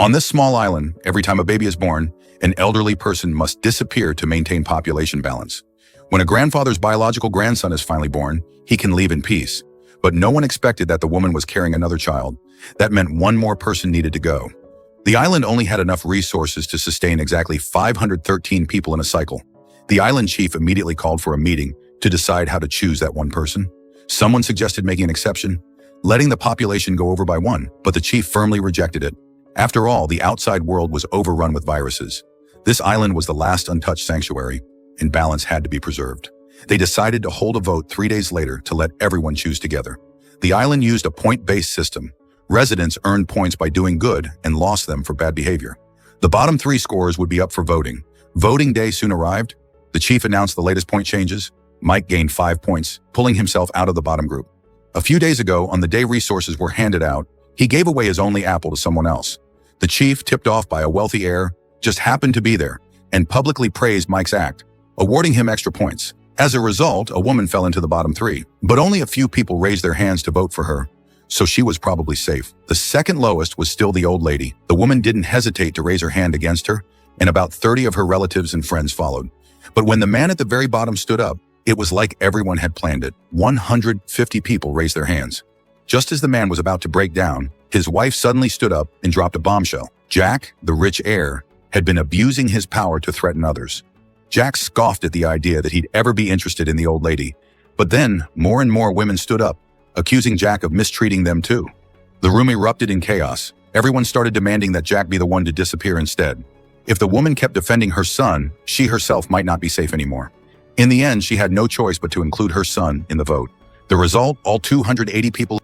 On this small island, every time a baby is born, an elderly person must disappear to maintain population balance. When a grandfather's biological grandson is finally born, he can leave in peace. But no one expected that the woman was carrying another child. That meant one more person needed to go. The island only had enough resources to sustain exactly 513 people in a cycle. The island chief immediately called for a meeting to decide how to choose that one person. Someone suggested making an exception, letting the population go over by one, but the chief firmly rejected it. After all, the outside world was overrun with viruses. This island was the last untouched sanctuary, and balance had to be preserved. They decided to hold a vote 3 days later to let everyone choose together. The island used a point-based system. Residents earned points by doing good and lost them for bad behavior. The bottom 3 scores would be up for voting. Voting day soon arrived. The chief announced the latest point changes. Mike gained 5 points, pulling himself out of the bottom group. A few days ago, on the day resources were handed out, he gave away his only apple to someone else. The chief, tipped off by a wealthy heir, just happened to be there and publicly praised Mike's act, awarding him extra points. As a result, a woman fell into the bottom 3, but only a few people raised their hands to vote for her, so she was probably safe. The second lowest was still the old lady. The woman didn't hesitate to raise her hand against her, and about 30 of her relatives and friends followed. But when the man at the very bottom stood up, it was like everyone had planned it. 150 people raised their hands. Just as the man was about to break down, his wife suddenly stood up and dropped a bombshell. Jack, the rich heir, had been abusing his power to threaten others. Jack scoffed at the idea that he'd ever be interested in the old lady. But then, more and more women stood up, accusing Jack of mistreating them too. The room erupted in chaos. Everyone started demanding that Jack be the one to disappear instead. If the woman kept defending her son, she herself might not be safe anymore. In the end, she had no choice but to include her son in the vote. The result, all 280 people